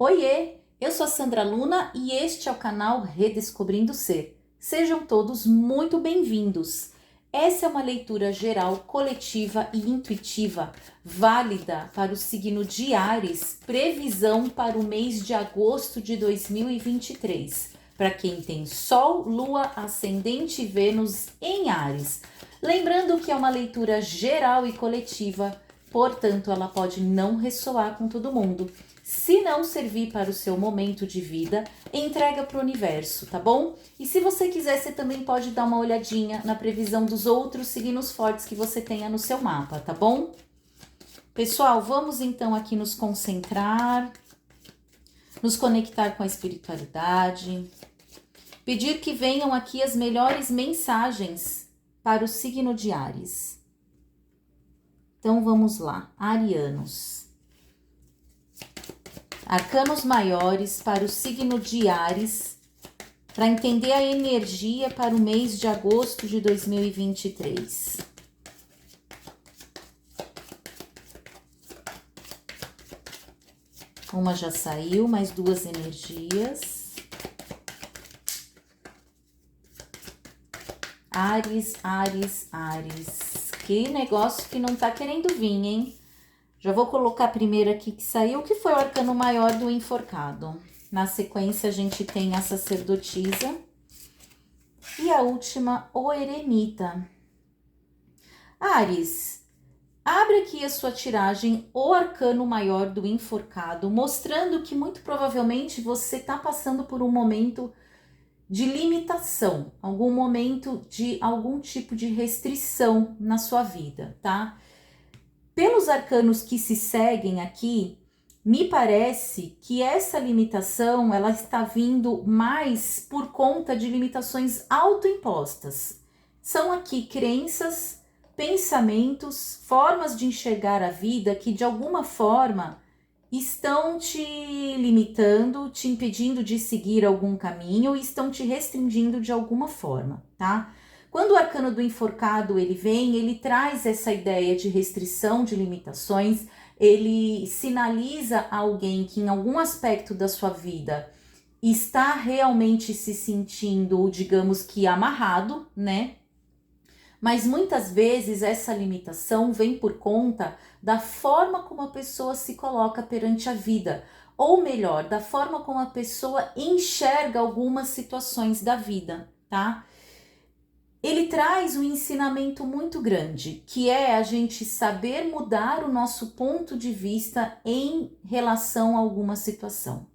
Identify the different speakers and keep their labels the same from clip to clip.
Speaker 1: Oiê, eu sou a Sandra Luna e este é o canal Redescobrindo Ser. Sejam todos muito bem-vindos. Essa é uma leitura geral, coletiva e intuitiva, válida para o signo de Áries, previsão para o mês de agosto de 2023, para quem tem Sol, Lua, Ascendente e Vênus em Áries. Lembrando que é uma leitura geral e coletiva, portanto ela pode não ressoar com todo mundo. Se não servir para o seu momento de vida, entrega para o universo, tá bom? E se você quiser, você também pode dar uma olhadinha na previsão dos outros signos fortes que você tenha no seu mapa, tá bom? Pessoal, vamos então aqui nos concentrar, nos conectar com a espiritualidade, pedir que venham aqui as melhores mensagens para o signo de Áries. Então vamos lá, arianos. Arcanos maiores para o signo de Áries, para entender a energia para o mês de agosto de 2023. Uma já saiu, mais duas energias. Áries, Áries, Áries. Que negócio que não tá querendo vir, hein? Já vou colocar primeiro aqui que saiu, que foi o arcano maior do enforcado. Na sequência, a gente tem a sacerdotisa. E a última, o eremita. Áries, abre aqui a sua tiragem, o arcano maior do enforcado, mostrando que muito provavelmente você está passando por um momento de limitação, algum momento de algum tipo de restrição na sua vida, tá? Pelos arcanos que se seguem aqui, me parece que essa limitação ela está vindo mais por conta de limitações autoimpostas. São aqui crenças, pensamentos, formas de enxergar a vida que de alguma forma estão te limitando, te impedindo de seguir algum caminho e estão te restringindo de alguma forma, tá? Quando o arcano do enforcado ele vem, ele traz essa ideia de restrição, de limitações, ele sinaliza a alguém que em algum aspecto da sua vida está realmente se sentindo, digamos que amarrado, né? Mas muitas vezes essa limitação vem por conta da forma como a pessoa se coloca perante a vida, ou melhor, da forma como a pessoa enxerga algumas situações da vida, tá? Ele traz um ensinamento muito grande, que é a gente saber mudar o nosso ponto de vista em relação a alguma situação.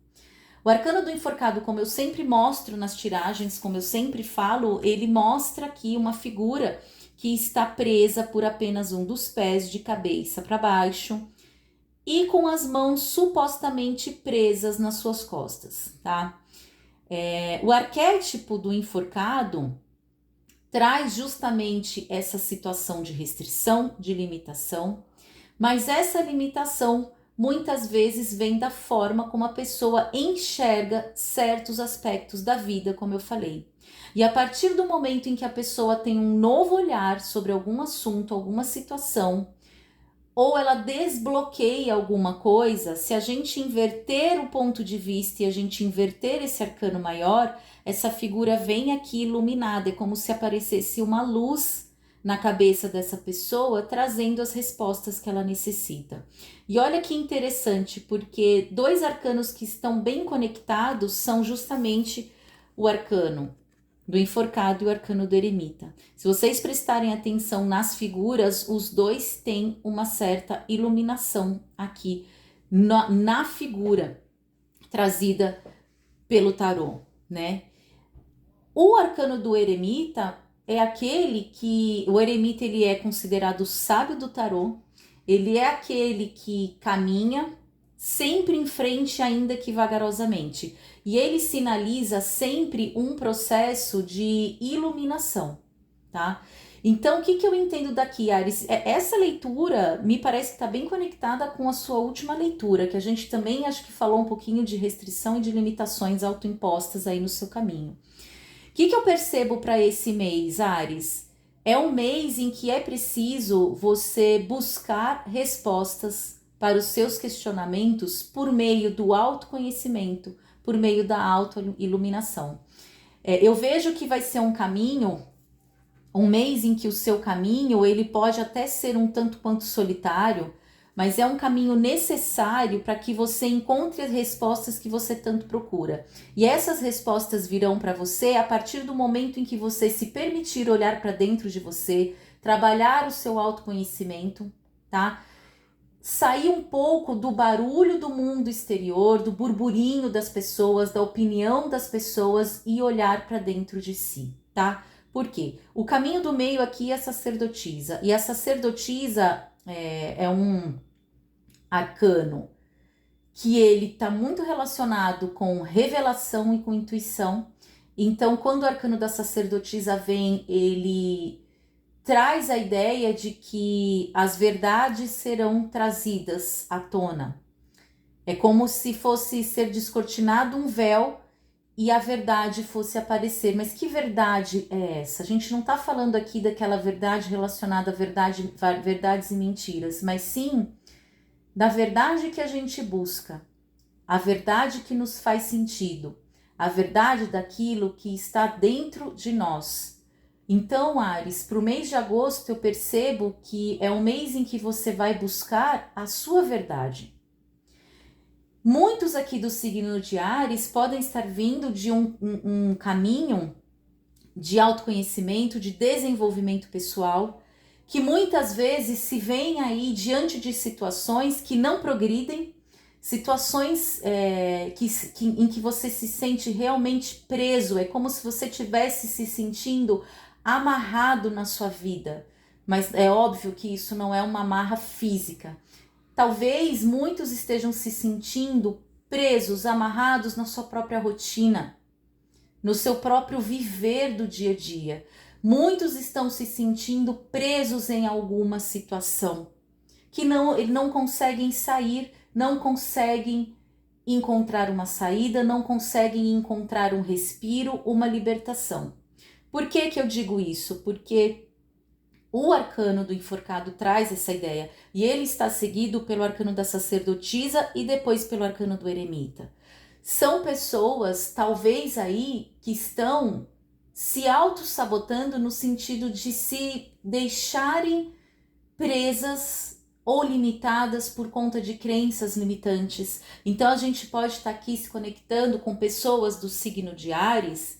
Speaker 1: O arcano do enforcado, como eu sempre mostro nas tiragens, como eu sempre falo, ele mostra aqui uma figura que está presa por apenas um dos pés de cabeça para baixo e com as mãos supostamente presas nas suas costas, tá? O arquétipo do enforcado traz justamente essa situação de restrição, de limitação, mas essa limitação muitas vezes vem da forma como a pessoa enxerga certos aspectos da vida, como eu falei. E a partir do momento em que a pessoa tem um novo olhar sobre algum assunto, alguma situação, ou ela desbloqueia alguma coisa, se a gente inverter o ponto de vista e a gente inverter esse arcano maior, essa figura vem aqui iluminada, é como se aparecesse uma luz na cabeça dessa pessoa, trazendo as respostas que ela necessita. E olha que interessante, porque dois arcanos que estão bem conectados são justamente o arcano do enforcado e o arcano do eremita. Se vocês prestarem atenção nas figuras, os dois têm uma certa iluminação aqui na figura trazida pelo tarô, né? O arcano do eremita é aquele que... O eremita ele é considerado o sábio do tarô, ele é aquele que caminha sempre em frente, ainda que vagarosamente. E ele sinaliza sempre um processo de iluminação, tá? Então, o que eu entendo daqui, Ares? Essa leitura me parece que está bem conectada com a sua última leitura, que a gente também acho que falou um pouquinho de restrição e de limitações autoimpostas aí no seu caminho. O que eu percebo para esse mês, Ares? É um mês em que é preciso você buscar respostas para os seus questionamentos por meio do autoconhecimento, por meio da autoiluminação. Eu vejo que vai ser um caminho, um mês em que o seu caminho, ele pode até ser um tanto quanto solitário, mas é um caminho necessário para que você encontre as respostas que você tanto procura. E essas respostas virão para você a partir do momento em que você se permitir olhar para dentro de você, trabalhar o seu autoconhecimento, tá? Sair um pouco do barulho do mundo exterior, do burburinho das pessoas, da opinião das pessoas e olhar para dentro de si, tá? Por quê? O caminho do meio aqui é a sacerdotisa, e a sacerdotisa é um arcano que ele está muito relacionado com revelação e com intuição. Então, quando o arcano da sacerdotisa vem, ele traz a ideia de que as verdades serão trazidas à tona. É como se fosse ser descortinado um véu e a verdade fosse aparecer. Mas que verdade é essa? A gente não está falando aqui daquela verdade relacionada a verdades e mentiras, mas sim da verdade que a gente busca, a verdade que nos faz sentido, a verdade daquilo que está dentro de nós. Então, Áries, para o mês de agosto eu percebo que é um mês em que você vai buscar a sua verdade. Muitos aqui do signo de Áries podem estar vindo de um caminho de autoconhecimento, de desenvolvimento pessoal, que muitas vezes se vem aí diante de situações que não progridem, situações em que você se sente realmente preso, é como se você estivesse se sentindo amarrado na sua vida, mas é óbvio que isso não é uma amarra física. Talvez muitos estejam se sentindo presos, amarrados na sua própria rotina, no seu próprio viver do dia a dia. Muitos estão se sentindo presos em alguma situação, que não conseguem sair, não conseguem encontrar uma saída, não conseguem encontrar um respiro, uma libertação. Por que que eu digo isso? Porque o arcano do enforcado traz essa ideia, e ele está seguido pelo arcano da sacerdotisa e depois pelo arcano do eremita. São pessoas, talvez aí, que estão se auto-sabotando no sentido de se deixarem presas ou limitadas por conta de crenças limitantes. Então a gente pode estar aqui se conectando com pessoas do signo de Áries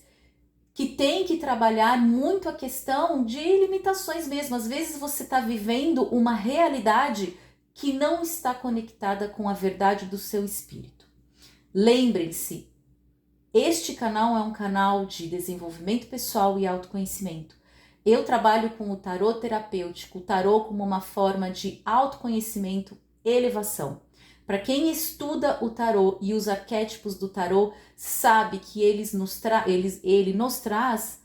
Speaker 1: que tem que trabalhar muito a questão de limitações mesmo. Às vezes você está vivendo uma realidade que não está conectada com a verdade do seu espírito. Lembrem-se, este canal é um canal de desenvolvimento pessoal e autoconhecimento. Eu trabalho com o tarô terapêutico, o tarô como uma forma de autoconhecimento e elevação. Para quem estuda o tarô e os arquétipos do tarô, sabe que ele nos traz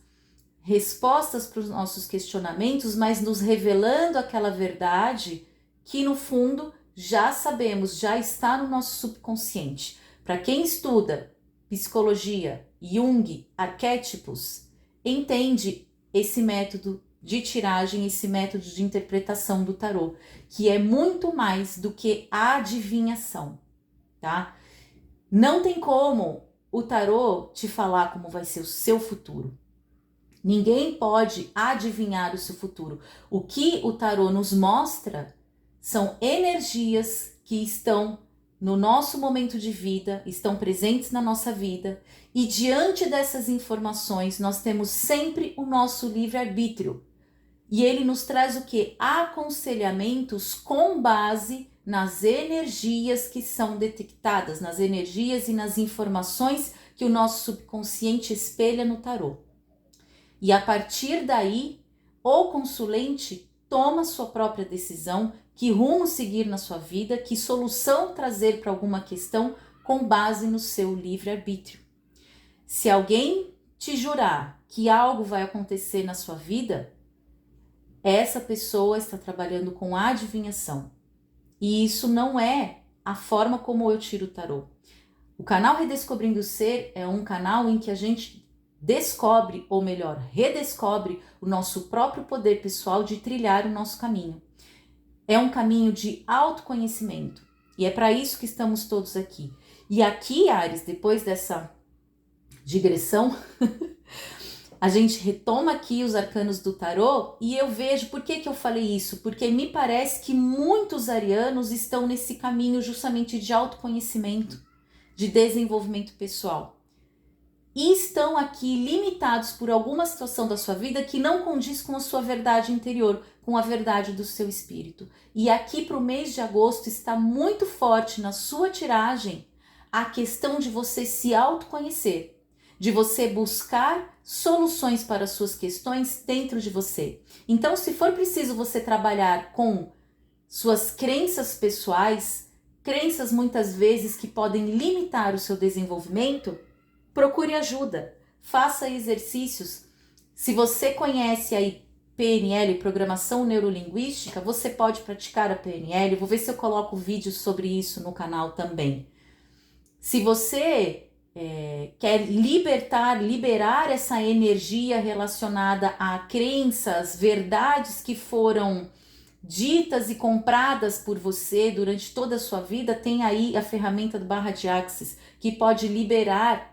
Speaker 1: respostas para os nossos questionamentos, mas nos revelando aquela verdade que no fundo já sabemos, já está no nosso subconsciente. Para quem estuda psicologia, Jung, arquétipos, entende esse método de tiragem, esse método de interpretação do tarô, que é muito mais do que a adivinhação, tá? Não tem como o tarô te falar como vai ser o seu futuro. Ninguém pode adivinhar o seu futuro. O que o tarô nos mostra são energias que estão no nosso momento de vida, estão presentes na nossa vida, e diante dessas informações nós temos sempre o nosso livre-arbítrio. E ele nos traz o quê? Aconselhamentos com base nas energias que são detectadas, nas energias e nas informações que o nosso subconsciente espelha no tarô. E a partir daí, o consulente toma sua própria decisão, que rumo seguir na sua vida, que solução trazer para alguma questão com base no seu livre-arbítrio. Se alguém te jurar que algo vai acontecer na sua vida, essa pessoa está trabalhando com adivinhação. E isso não é a forma como eu tiro o tarô. O canal Redescobrindo o Ser é um canal em que a gente descobre, ou melhor, redescobre o nosso próprio poder pessoal de trilhar o nosso caminho. é um caminho de autoconhecimento. E é para isso que estamos todos aqui. E aqui, Áries, depois dessa digressão, a gente retoma aqui os arcanos do tarô e eu vejo, por que eu falei isso? Porque me parece que muitos arianos estão nesse caminho justamente de autoconhecimento, de desenvolvimento pessoal. E estão aqui limitados por alguma situação da sua vida que não condiz com a sua verdade interior, com a verdade do seu espírito. E aqui para o mês de agosto está muito forte na sua tiragem a questão de você se autoconhecer, de você buscar soluções para as suas questões dentro de você. Então, se for preciso você trabalhar com suas crenças pessoais, crenças muitas vezes que podem limitar o seu desenvolvimento, procure ajuda, faça exercícios. Se você conhece aí PNL, Programação Neurolinguística, você pode praticar a PNL. Vou ver se eu coloco vídeos sobre isso no canal também. Se você quer liberar essa energia relacionada a crenças, verdades que foram ditas e compradas por você durante toda a sua vida, tem aí a ferramenta do Barra de Axis, que pode liberar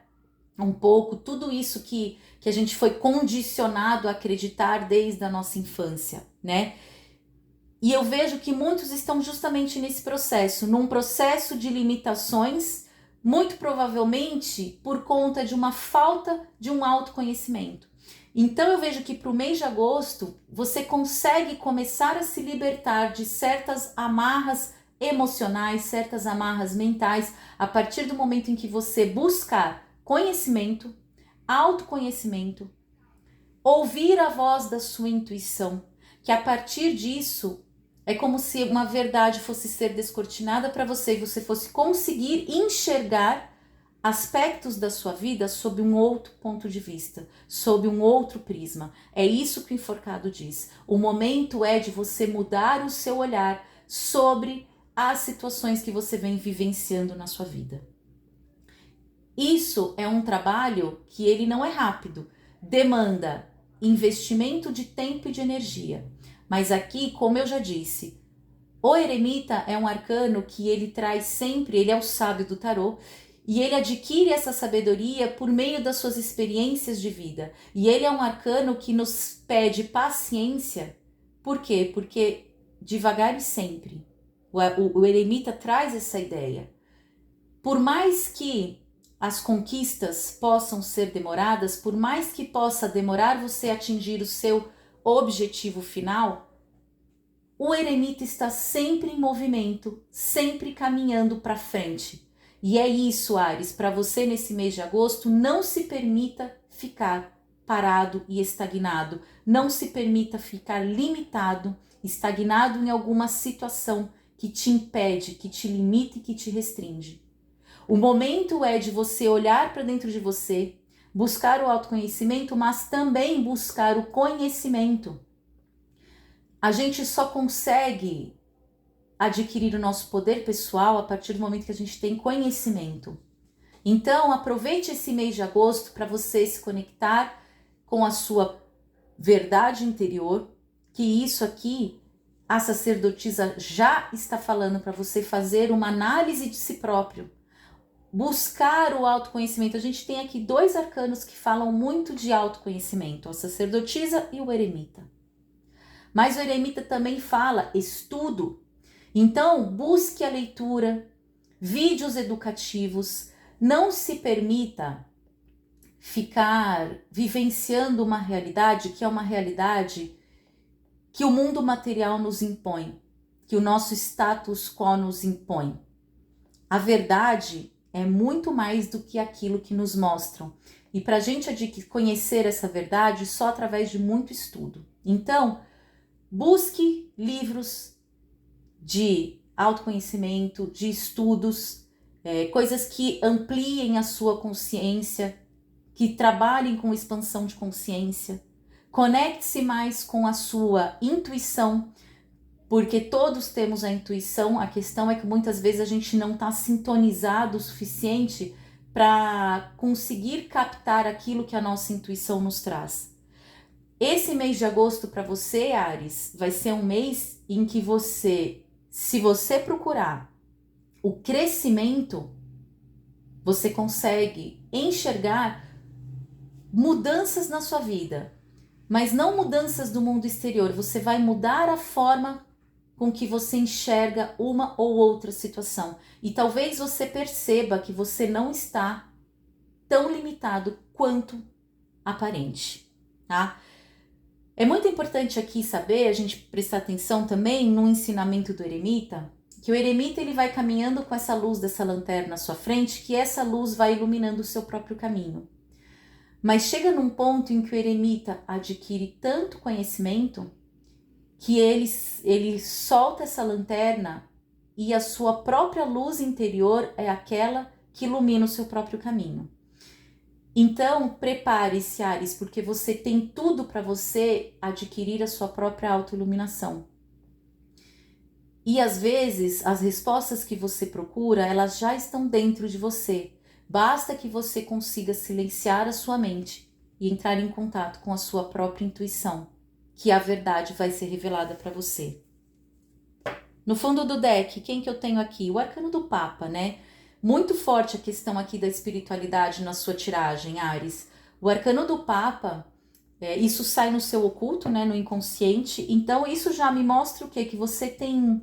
Speaker 1: um pouco tudo isso que a gente foi condicionado a acreditar desde a nossa infância, né? E eu vejo que muitos estão justamente nesse processo, num processo de limitações, muito provavelmente por conta de uma falta de um autoconhecimento. Então eu vejo que para o mês de agosto você consegue começar a se libertar de certas amarras emocionais, certas amarras mentais, a partir do momento em que você buscar conhecimento, autoconhecimento, ouvir a voz da sua intuição, que a partir disso é como se uma verdade fosse ser descortinada para você e você fosse conseguir enxergar aspectos da sua vida sob um outro ponto de vista, sob um outro prisma. É isso que o enforcado diz. O momento é de você mudar o seu olhar sobre as situações que você vem vivenciando na sua vida. Isso é um trabalho que ele não é rápido, demanda investimento de tempo e de energia. Mas aqui, como eu já disse, o eremita é um arcano que ele traz sempre, ele é o sábio do tarô, e ele adquire essa sabedoria por meio das suas experiências de vida. E ele é um arcano que nos pede paciência. Por quê? Porque devagar e sempre. O eremita traz essa ideia. Por mais que as conquistas possam ser demoradas, por mais que possa demorar você atingir o seu objetivo final, o eremita está sempre em movimento, sempre caminhando para frente. E é isso, Áries, para você nesse mês de agosto, não se permita ficar parado e estagnado, não se permita ficar limitado, estagnado em alguma situação que te impede, que te limita e que te restringe. O momento é de você olhar para dentro de você, buscar o autoconhecimento, mas também buscar o conhecimento. A gente só consegue adquirir o nosso poder pessoal a partir do momento que a gente tem conhecimento. Então, aproveite esse mês de agosto para você se conectar com a sua verdade interior, que isso aqui a sacerdotisa já está falando para você fazer uma análise de si próprio. Buscar o autoconhecimento. A gente tem aqui 2 arcanos que falam muito de autoconhecimento, a sacerdotisa e o eremita. Mas o eremita também fala estudo. Então, busque a leitura, vídeos educativos, não se permita ficar vivenciando uma realidade que é uma realidade que o mundo material nos impõe, que o nosso status quo nos impõe. A verdade é muito mais do que aquilo que nos mostram. E para a gente conhecer essa verdade só através de muito estudo. Então, busque livros de autoconhecimento, de estudos, coisas que ampliem a sua consciência, que trabalhem com expansão de consciência. Conecte-se mais com a sua intuição, porque todos temos a intuição, a questão é que muitas vezes a gente não está sintonizado o suficiente para conseguir captar aquilo que a nossa intuição nos traz. Esse mês de agosto para você, Áries, vai ser um mês em que você, se você procurar o crescimento, você consegue enxergar mudanças na sua vida, mas não mudanças do mundo exterior. Você vai mudar a forma com que você enxerga uma ou outra situação. E talvez você perceba que você não está tão limitado quanto aparente, tá? É muito importante aqui saber, a gente prestar atenção também no ensinamento do eremita, que o eremita ele vai caminhando com essa luz dessa lanterna à sua frente, que essa luz vai iluminando o seu próprio caminho. Mas chega num ponto em que o eremita adquire tanto conhecimento que ele solta essa lanterna e a sua própria luz interior é aquela que ilumina o seu próprio caminho. Então, prepare-se, Áries, porque você tem tudo para você adquirir a sua própria autoiluminação. E às vezes, as respostas que você procura, elas já estão dentro de você. Basta que você consiga silenciar a sua mente e entrar em contato com a sua própria intuição, que a verdade vai ser revelada para você. No fundo do deck, quem que eu tenho aqui? O arcano do Papa, né? Muito forte a questão aqui da espiritualidade na sua tiragem, Áries. O arcano do Papa, isso sai no seu oculto, né, no inconsciente. Então, isso já me mostra o quê? Que você tem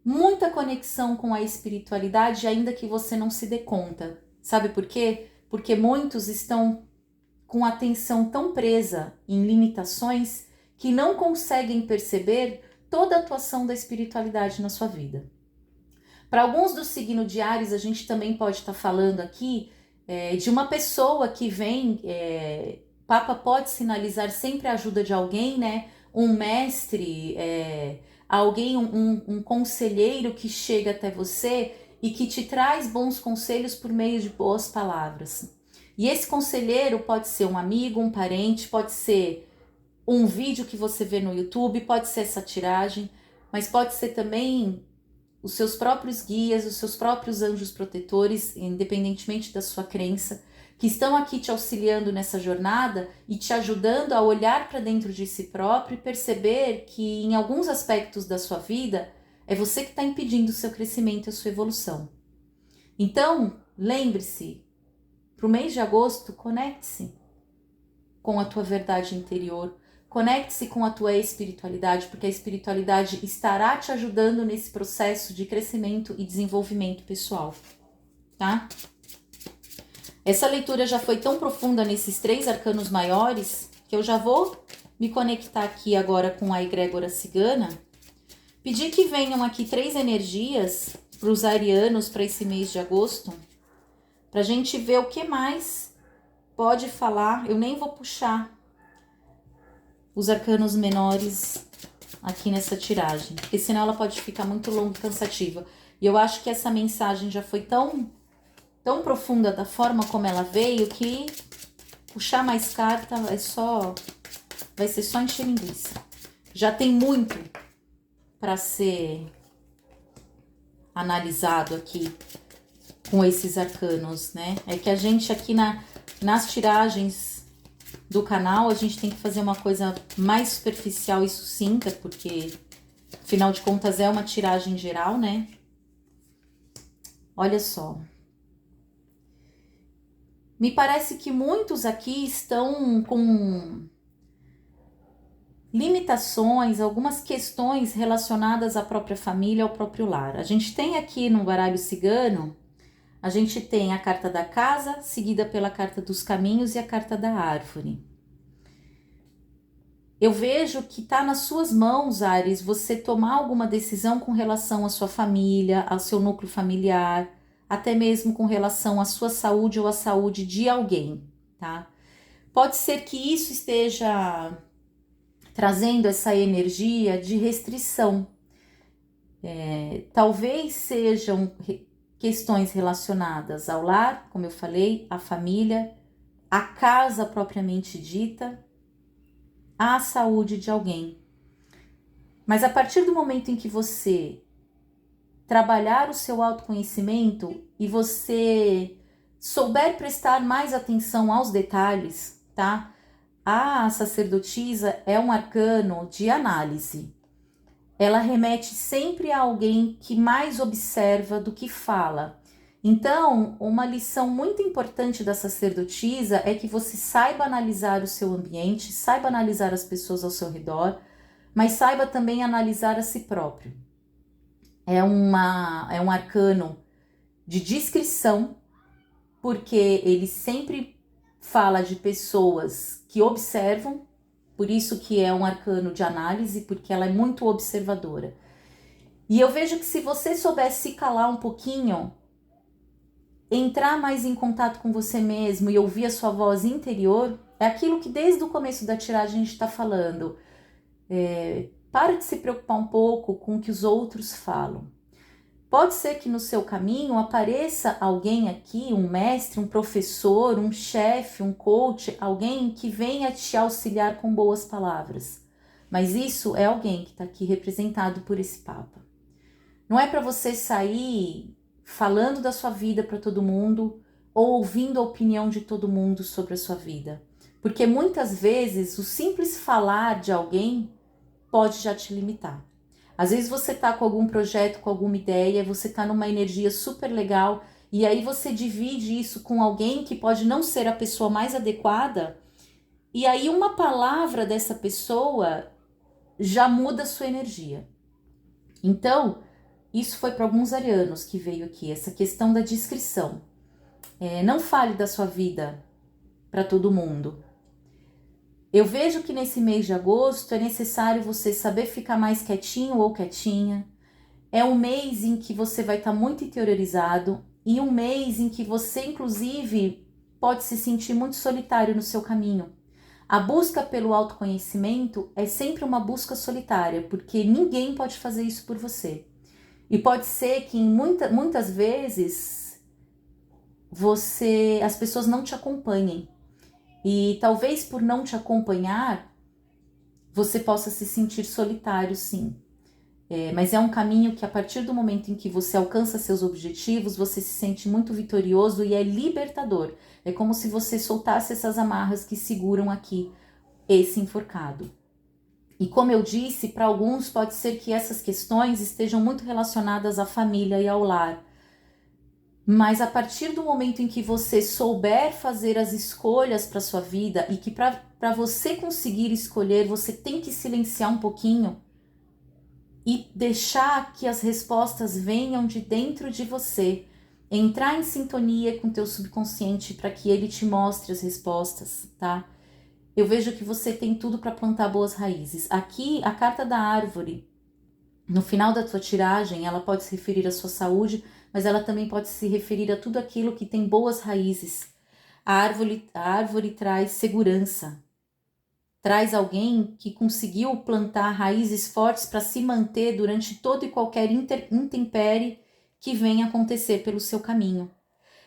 Speaker 1: muita conexão com a espiritualidade, ainda que você não se dê conta. Sabe por quê? Porque muitos estão com a atenção tão presa em limitações que não conseguem perceber toda a atuação da espiritualidade na sua vida. Para alguns do signo de Áries, a gente também pode estar falando aqui de uma pessoa que vem, Papa pode sinalizar sempre a ajuda de alguém, né? Um mestre, alguém, um conselheiro que chega até você e que te traz bons conselhos por meio de boas palavras. E esse conselheiro pode ser um amigo, um parente, pode ser um vídeo que você vê no YouTube, pode ser essa tiragem, mas pode ser também os seus próprios guias, os seus próprios anjos protetores, independentemente da sua crença, que estão aqui te auxiliando nessa jornada e te ajudando a olhar para dentro de si próprio e perceber que em alguns aspectos da sua vida é você que está impedindo o seu crescimento e a sua evolução. Então, lembre-se, para o mês de agosto, conecte-se com a tua verdade interior, conecte-se com a tua espiritualidade, porque a espiritualidade estará te ajudando nesse processo de crescimento e desenvolvimento pessoal, tá? Essa leitura já foi tão profunda nesses 3 arcanos maiores que eu já vou me conectar aqui agora com a egrégora cigana, pedir que venham aqui 3 energias para os arianos para esse mês de agosto, para a gente ver o que mais pode falar. Eu nem vou puxar os arcanos menores aqui nessa tiragem, porque senão ela pode ficar muito longa e cansativa. E eu acho que essa mensagem já foi tão profunda da forma como ela veio que puxar mais carta vai ser só encher linguiça. Já tem muito para ser analisado aqui com esses arcanos, né? É que a gente aqui nas tiragens do canal, a gente tem que fazer uma coisa mais superficial e sucinta, porque afinal de contas é uma tiragem geral, né? Olha só. Me parece que muitos aqui estão com limitações, algumas questões relacionadas à própria família, ao próprio lar. A gente tem aqui no baralho cigano, a gente tem a carta da casa, seguida pela carta dos caminhos e a carta da árvore. Eu vejo que está nas suas mãos, Áries, você tomar alguma decisão com relação à sua família, ao seu núcleo familiar, até mesmo com relação à sua saúde ou à saúde de alguém, tá? Pode ser que isso esteja trazendo essa energia de restrição. Talvez sejam questões relacionadas ao lar, como eu falei, à família, à casa propriamente dita, à saúde de alguém. Mas a partir do momento em que você trabalhar o seu autoconhecimento e você souber prestar mais atenção aos detalhes, tá? A sacerdotisa é um arcano de análise. Ela remete sempre a alguém que mais observa do que fala. Então, uma lição muito importante da sacerdotisa é que você saiba analisar o seu ambiente, saiba analisar as pessoas ao seu redor, mas saiba também analisar a si próprio. É um arcano de discrição, porque ele sempre fala de pessoas que observam, por isso que é um arcano de análise, porque ela é muito observadora. E eu vejo que se você soubesse se calar um pouquinho, entrar mais em contato com você mesmo e ouvir a sua voz interior, é aquilo que desde o começo da tiragem a gente está falando. Para de se preocupar um pouco com o que os outros falam. Pode ser que no seu caminho apareça alguém aqui, um mestre, um professor, um chefe, um coach, alguém que venha te auxiliar com boas palavras. Mas isso é alguém que está aqui representado por esse Papa. Não é para você sair falando da sua vida para todo mundo ou ouvindo a opinião de todo mundo sobre a sua vida. Porque muitas vezes o simples falar de alguém pode já te limitar. Às vezes você tá com algum projeto, com alguma ideia, você tá numa energia super legal e aí você divide isso com alguém que pode não ser a pessoa mais adequada e aí uma palavra dessa pessoa já muda a sua energia. Então, isso foi para alguns arianos que veio aqui, essa questão da discrição. Não fale da sua vida para todo mundo. Eu vejo que nesse mês de agosto é necessário você saber ficar mais quietinho ou quietinha. É um mês em que você vai estar muito interiorizado e um mês em que você, inclusive, pode se sentir muito solitário no seu caminho. A busca pelo autoconhecimento é sempre uma busca solitária, porque ninguém pode fazer isso por você. E pode ser que muitas vezes as pessoas não te acompanhem. E talvez por não te acompanhar, você possa se sentir solitário, sim. Mas é um caminho que a partir do momento em que você alcança seus objetivos, você se sente muito vitorioso e é libertador. É como se você soltasse essas amarras que seguram aqui esse enforcado. E como eu disse, para alguns pode ser que essas questões estejam muito relacionadas à família e ao lar. Mas a partir do momento em que você souber fazer as escolhas para sua vida e que para você conseguir escolher, você tem que silenciar um pouquinho e deixar que as respostas venham de dentro de você, entrar em sintonia com o teu subconsciente para que ele te mostre as respostas, tá? Eu vejo que você tem tudo para plantar boas raízes. Aqui, a carta da árvore, no final da sua tiragem, ela pode se referir à sua saúde, mas ela também pode se referir a tudo aquilo que tem boas raízes. A árvore traz segurança, traz alguém que conseguiu plantar raízes fortes para se manter durante todo e qualquer intempérie que venha acontecer pelo seu caminho.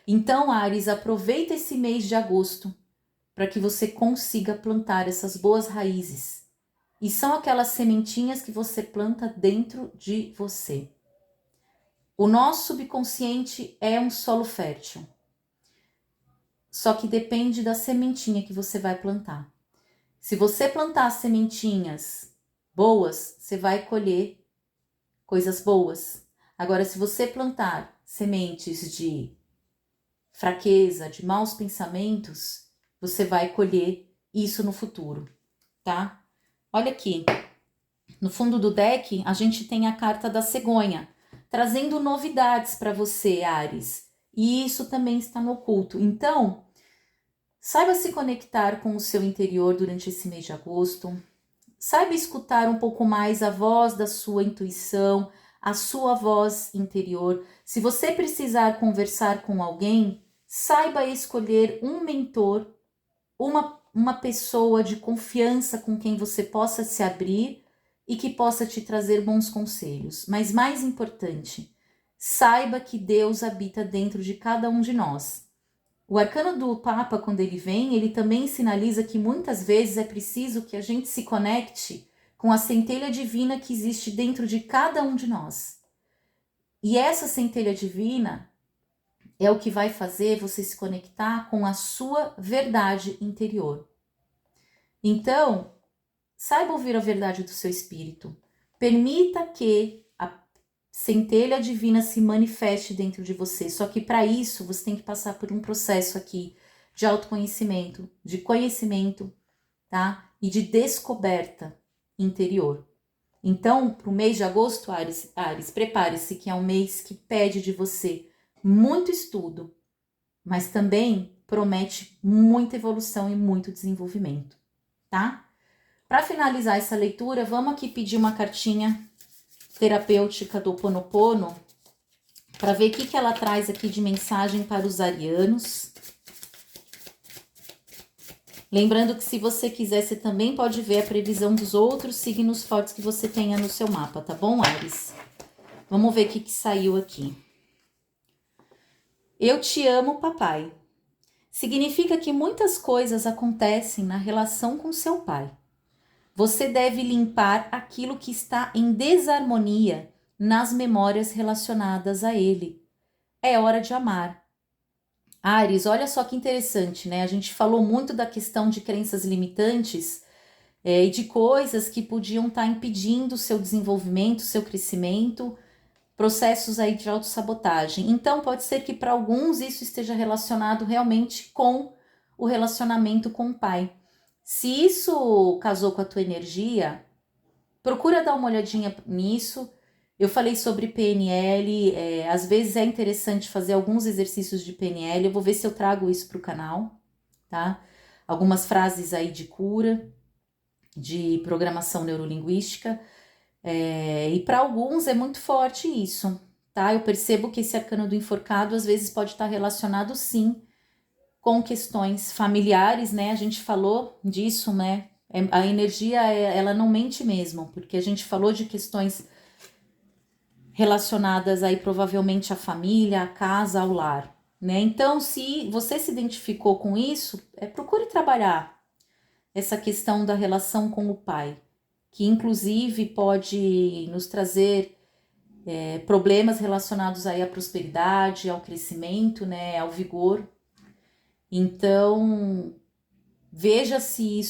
Speaker 1: Então, Áries, aproveita esse mês de agosto para que você consiga plantar essas boas raízes. E são aquelas sementinhas que você planta dentro de você. O nosso subconsciente é um solo fértil. Só que depende da sementinha que você vai plantar. Se você plantar sementinhas boas, você vai colher coisas boas. Agora, se você plantar sementes de fraqueza, de maus pensamentos, você vai colher isso no futuro, tá? Olha aqui, no fundo do deck, a gente tem a carta da cegonha, trazendo novidades para você, Áries. E isso também está no oculto. Então, saiba se conectar com o seu interior durante esse mês de agosto. Saiba escutar um pouco mais a voz da sua intuição, a sua voz interior. Se você precisar conversar com alguém, saiba escolher um mentor, uma pessoa de confiança com quem você possa se abrir e que possa te trazer bons conselhos. Mas mais importante, saiba que Deus habita dentro de cada um de nós. O arcano do Papa, quando ele vem, ele também sinaliza que muitas vezes é preciso que a gente se conecte com a centelha divina que existe dentro de cada um de nós. E essa centelha divina é o que vai fazer você se conectar com a sua verdade interior. Então, saiba ouvir a verdade do seu espírito. Permita que a centelha divina se manifeste dentro de você. Só que para isso, você tem que passar por um processo aqui de autoconhecimento, de conhecimento, tá? E de descoberta interior. Então, para o mês de agosto, Áries, prepare-se que é um mês que pede de você muito estudo, mas também promete muita evolução e muito desenvolvimento, tá? Para finalizar essa leitura, vamos aqui pedir uma cartinha terapêutica do Ho Oponopono para ver o que ela traz aqui de mensagem para os arianos. Lembrando que se você quiser, você também pode ver a previsão dos outros signos fortes que você tenha no seu mapa, tá bom, Áries? Vamos ver o que saiu aqui. Eu te amo, papai. Significa que muitas coisas acontecem na relação com seu pai. Você deve limpar aquilo que está em desarmonia nas memórias relacionadas a ele. É hora de amar. Áries, olha só que interessante, né? A gente falou muito da questão de crenças limitantes e de coisas que podiam estar impedindo o seu desenvolvimento, seu crescimento, processos aí de autossabotagem. Então, pode ser que para alguns isso esteja relacionado realmente com o relacionamento com o pai. Se isso casou com a tua energia, procura dar uma olhadinha nisso. Eu falei sobre PNL, às vezes é interessante fazer alguns exercícios de PNL, eu vou ver se eu trago isso para o canal, tá? Algumas frases aí de cura, de programação neurolinguística, e para alguns é muito forte isso, tá? Eu percebo que esse arcano do enforcado às vezes pode estar relacionado sim com questões familiares, né? A gente falou disso, né? A energia, ela não mente mesmo, porque a gente falou de questões relacionadas aí provavelmente à família, à casa, ao lar, né? Então, se você se identificou com isso, procure trabalhar essa questão da relação com o pai, que inclusive pode nos trazer problemas relacionados aí à prosperidade, ao crescimento, né? Ao vigor. Então, veja se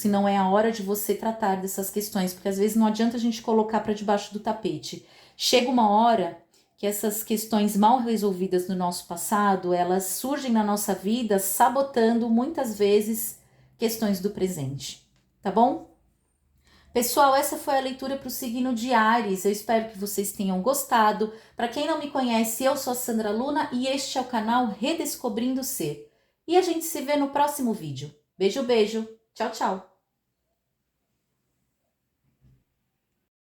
Speaker 1: não é a hora de você tratar dessas questões, porque às vezes não adianta a gente colocar para debaixo do tapete. Chega uma hora que essas questões mal resolvidas no nosso passado, elas surgem na nossa vida sabotando muitas vezes questões do presente, tá bom? Pessoal, essa foi a leitura para o signo de Áries. Eu espero que vocês tenham gostado. Para quem não me conhece, eu sou a Sandra Luna e este é o canal Redescobrindo Ser. E a gente se vê no próximo vídeo. Beijo, beijo. Tchau, tchau.